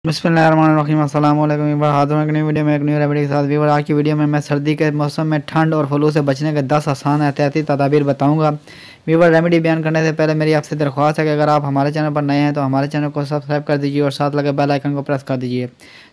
बिस्मिल्लाहिर्रहमानिर्रहीम। अस्सलाम वालेकुम। एक बार हाजिर हूं एक नई वीडियो में एक न्यू रेमेडी के साथ। व्यूअर, आज की वीडियो में मैं सर्दी के मौसम में ठंड और फ्लू से बचने के 10 आसान एहतियाती तदाबीर बताऊंगा। व्यूअर, रेमेडी बयान करने से पहले मेरी आपसे दरख्वास्त है कि अगर आप हमारे चैनल पर नए हैं तो हमारे चैनल को सब्सक्राइब कर दीजिए और साथ लगे बेल आइकन को प्रेस कर दीजिए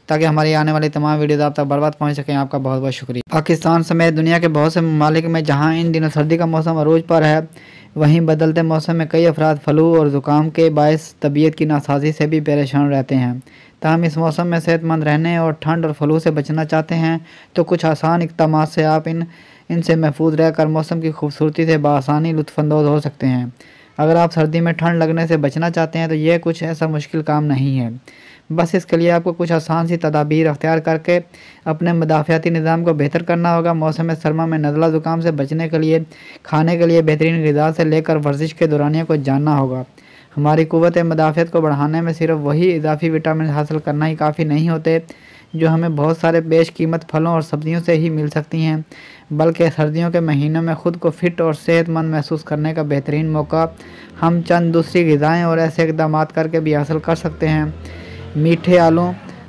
ताकि हमारी आने वाली तमाम वीडियोज़ आप तक बर वक्त पहुँच सकें। आपका बहुत बहुत शुक्रिया। पाकिस्तान समेत दुनिया के बहुत से ममालिक में जहाँ इन दिनों सर्दी का मौसम अरूज पर है, वहीं बदलते मौसम में कई अफराद फ्लू और ज़ुकाम के बायस तबीयत की नासाजी से भी परेशान रहते हैं। ताहम इस मौसम में सेहतमंद रहने और ठंड और फ्लू से बचना चाहते हैं तो कुछ आसान इक़दामात से आप इनसे महफूज रहकर मौसम की खूबसूरती से बआसानी लुत्फ़अंदोज़ हो सकते हैं। अगर आप सर्दी में ठंड लगने से बचना चाहते हैं तो यह कुछ ऐसा मुश्किल काम नहीं है। बस इसके लिए आपको कुछ आसान सी तदाबीर अख्तियार करके अपने मदाफ़ियाती निज़ाम को बेहतर करना होगा। मौसम सरमा में नज़ला ज़ुकाम से बचने के लिए खाने के लिए बेहतरीन ग़िज़ा से लेकर वर्जिश के दौरानिया को जानना होगा। हमारी क़ुव्वत मदाफ़ियत को बढ़ाने में सिर्फ वही इजाफ़ी विटामिन हासिल करना ही काफ़ी नहीं होते जो हमें बहुत सारे बेश कीमत फलों और सब्ज़ियों से ही मिल सकती हैं, बल्कि सर्दियों के महीनों में ख़ुद को फ़िट और सेहतमंद महसूस करने का बेहतरीन मौका हम चंद दूसरी ग़िज़ाएँ और ऐसे इक़दाम करके भी हासिल कर सकते हैं। मीठे आलू,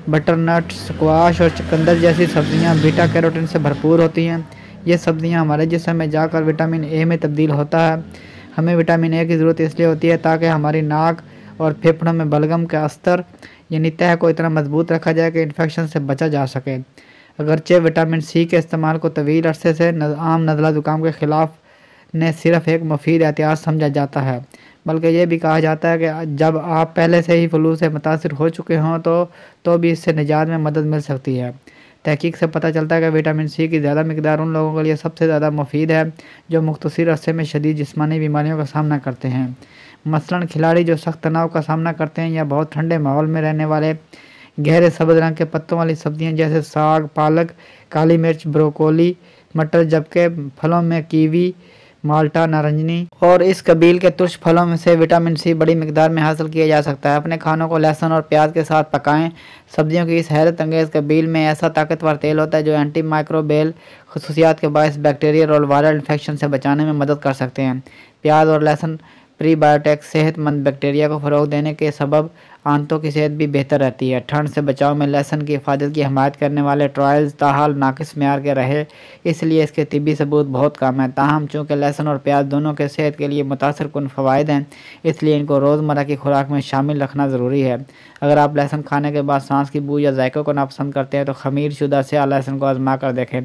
बटरनट, स्क्वाश और चुकंदर जैसी सब्ज़ियाँ बीटा कैरोटीन से भरपूर होती हैं। ये सब्ज़ियाँ हमारे जिस्म में जाकर विटामिन ए में तब्दील होता है। हमें विटामिन ए की ज़रूरत इसलिए होती है ताकि हमारी नाक और फेफड़ों में बलगम का अस्तर यानी तह को इतना मजबूत रखा जाए कि इन्फेक्शन से बचा जा सके। अगरचे विटामिन सी के इस्तेमाल को तवील अरसे से आम नज़ला ज़ुकाम के ख़िलाफ़ ने सिर्फ एक मुफीद एहतियात समझा जाता है, बल्कि ये भी कहा जाता है कि जब आप पहले से ही फ्लू से मुतासिर हो चुके हों तो भी इससे निजात में मदद मिल सकती है। तहकीक से पता चलता है कि विटामिन सी की ज़्यादा मिकदार उन लोगों के लिए सबसे ज़्यादा मुफीद है जो मुख्तसर अरसे में शदीद जिस्मानी बीमारियों का सामना करते हैं। मसलन खिलाड़ी जो सख्त तनाव का सामना करते हैं या बहुत ठंडे माहौल में रहने वाले। गहरे सब्ज़ रंग के पत्तों वाली सब्ज़ियाँ जैसे साग, पालक, काली मिर्च, ब्रोकोली, मटर, जबकि फलों में कीवी, माल्टा, नारंजनी और इस कबील के तुर्श फलों में से विटामिन सी बड़ी मिकदार में हासिल किया जा सकता है। अपने खानों को लहसुन और प्याज के साथ पकाएं। सब्जियों की इस हैरत अंगेज़ कबील में ऐसा ताकतवर तेल होता है जो एंटी माइक्रोबियल खसूसियात के बायस बैक्टीरियल और वायरल इन्फेक्शन से बचाने में मदद कर सकते हैं। प्याज और लहसुन प्रीबायोटिक सेहतमंद बैक्टीरिया को फ़रोग़ देने के सबब आंतों की सेहत भी बेहतर रहती है। ठंड से बचाव में लहसुन की हिफाजत की हमायत करने वाले ट्रायल्स ताहाल नाकिस मेयार के रहे, इसलिए इसके तिब्बी सबूत बहुत कम है। ताहम चूँकि लहसुन और प्याज दोनों के सेहत के लिए मुतासर कुन फ़वाइद हैं, इसलिए इनको रोज़मर्रा की खुराक में शामिल रखना ज़रूरी है। अगर आप लहसुन खाने के बाद सांस की बू या जायके को नापसंद करते हैं तो ख़मीर शुदा स्याह लहसुन को आजमा कर देखें।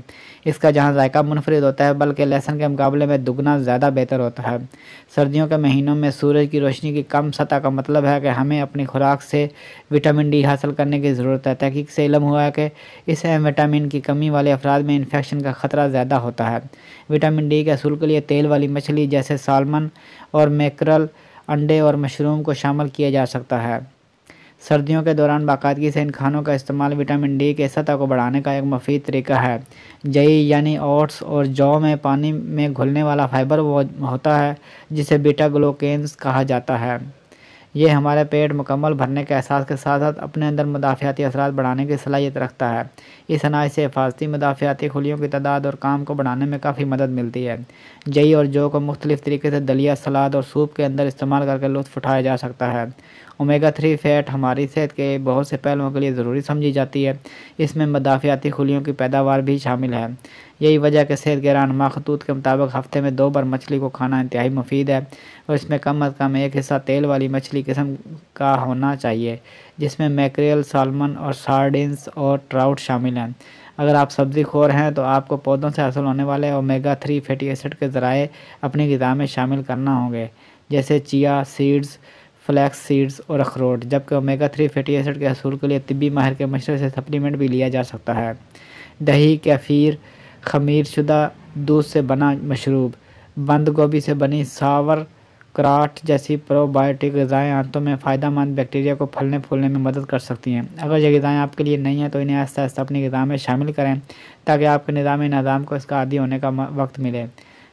इसका जहाँ जायका मुनफरिद होता है बल्कि लहसुन के मुकाबले में दुगना ज़्यादा बेहतर होता है। सर्दियों के महीनों में सूरज की रोशनी की कम सतह का मतलब है कि हमें अपनी खुराक से विटामिन डी हासिल करने की ज़रूरत है। तहकीक से इल्म हुआ है कि इस अहम विटामिन की कमी वाले अफराद में इन्फेक्शन का ख़तरा ज़्यादा होता है। विटामिन डी के असूल के लिए तेल वाली मछली जैसे सालमन और मैकरल, अंडे और मशरूम को शामिल किया जा सकता है। सर्दियों के दौरान बाकायदगी से इन खानों का इस्तेमाल विटामिन डी के सतह को बढ़ाने का एक मुफीद तरीका है। जई यानी ओट्स और जौ में पानी में घुलने वाला फाइबर होता है जिसे बीटा ग्लूकेन्स कहा जाता है। ये हमारे पेट मुकम्मल भरने के एहसास के साथ साथ अपने अंदर मदाफ़ियाती असरात बढ़ाने की सलाहियत रखता है। इस अनाज से हिफाजती मदाफ़ियाती खुलियों की तादाद और काम को बढ़ाने में काफ़ी मदद मिलती है। जई और जौ को मुख्तलिफ़ तरीके से दलिया, सलाद और सूप के अंदर इस्तेमाल करके लुत्फ़ उठाया जा सकता है। ओमेगा 3 फ़ैट हमारी सेहत के बहुत से पहलुओं के लिए ज़रूरी समझी जाती है। इसमें मदाफ़ियाती खुलियों की पैदावार भी शामिल है। यही वजह कि सेहत के रहनुमा खतूत के मुताबिक हफ़्ते में 2 बार मछली को खाना इंतहाई मुफीद है और इसमें कम अज़ कम एक हिस्सा तेल वाली मछली किस्म का होना चाहिए, जिसमें मैकरेल, सालमन और सार्डिन्स और ट्राउट शामिल हैं। अगर आप सब्ज़ी खोर हैं तो आपको पौधों से हासिल होने वाले ओमेगा 3 फैटी एसिड के ज़राए अपनी ग़िज़ा में शामिल करना होंगे, जैसे चिया सीड्स, फ्लैक्स सीड्स और अखरोट। जबकि ओमेगा 3 फैटी एसिड के हसूल के लिए तिब्बी माहिर के मशवरे से सप्लीमेंट भी लिया जा सकता है। दही, कैफ़ीर, ख़मीर शुदा दूध से बना मशरूब, बंद गोभी से बनी सावर क्राट जैसी प्रोबायोटिक ग़िज़ाएँ आंतों में फ़ायदेमंद बैक्टीरिया को फलने फूलने में मदद कर सकती हैं। अगर ये ग़िज़ाएँ आपके लिए नहीं हैं तो इन्हें आहिस्ता आहिस्ता अपनी ग़िज़ा में शामिल करें ताकि आपके निज़ाम को इसका आदी होने का वक्त मिले।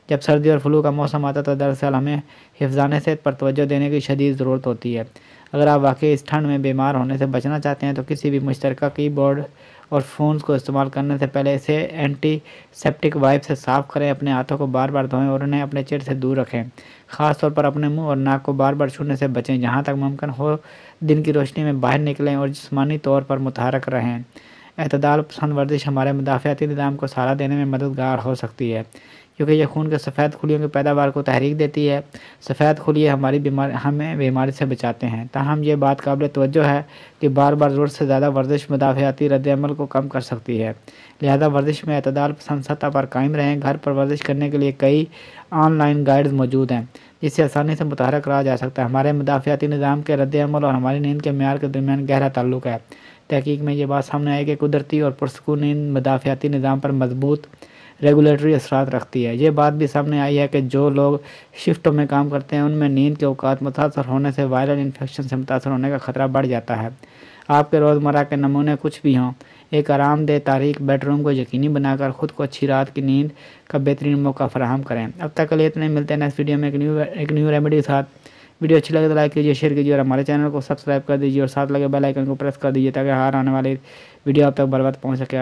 जब सर्दी और फ्लू का मौसम आता है तो दरअसल हमें हिफ़्ज़ाने सेहत पर तवज्जो देने की शदीद ज़रूरत होती है। اگر آپ واقعی اس ٹھنڈ میں بیمار ہونے سے بچنا چاہتے ہیں تو کسی بھی مشترکہ کی بورڈ اور فونز کو استعمال کرنے سے پہلے اسے اینٹی سیپٹک وائپ سے صاف کریں، اپنے ہاتھوں کو بار بار دھوئیں اور انہیں اپنے چہرے سے دور رکھیں۔ خاص طور پر اپنے منہ اور ناک کو بار بار چھونے سے بچیں۔ جہاں تک ممکن ہو دن کی روشنی میں باہر نکلیں اور جسمانی طور پر متحرک رہیں۔ اعتدال پسند ورزش ہمارے مدافعتی نظام کو سہارا دینے میں مددگار ہو سکتی ہے، کیونکہ یہ خون کے سفید خلیوں کی پیداوار کو تحریک دیتی ہے۔ سفید خلیے ہمیں بیماری سے بچاتے ہیں۔ تاہم یہ بات قابل توجہ ہے کہ بار بار ضرورت سے زیادہ ورزش مدافعتی رد عمل کو کم کر سکتی ہے، لہذا ورزش میں اعتدال پسند سطح پر قائم رہیں۔ گھر پر ورزش کرنے کے لیے کئی آن لائن گائیڈز موجود ہیں جس سے آسانی سے متحرک رہا جا سکتا ہے۔ ہمارے مدافعتی نظام کے رد عمل اور ہماری نیند کے معیار کے درمیان گہرا تعلق ہے۔ تحقیق میں یہ بات سامنے آئی کہ قدرتی اور پرسکون نیند مدافعتی نظام پر مضبوط ریگولیٹری اثرات رکھتی ہے۔ یہ بات بھی سامنے آئی ہے کہ جو لوگ شفٹوں میں کام کرتے ہیں ان میں نیند کے اوقات متاثر ہونے سے وائرل انفیکشن سے متاثر ہونے کا خطرہ بڑھ جاتا ہے۔ آپ کے روزمرہ کے نمونے کچھ بھی ہوں، ایک آرام دہ تاریک بیڈ روم کو یقینی بنا کر خود کو اچھی رات کی نیند کا بہترین موقع فراہم کریں۔ اب تک کے لیے اتنے، ملتے ہیں نیکسٹ ویڈیو میں ایک نیو ریمیڈی کے ساتھ۔ ویڈیو اچھی لگے تو لائک کیجیے، شیئر کیجیے اور ہمارے چینل کو سبسکرائب کر دیجیے اور ساتھ لگے بیل آئیکن کو پریس کر دیجیے تاکہ ہر آنے والی ویڈیو آپ تک بر وقت پہنچ سکے۔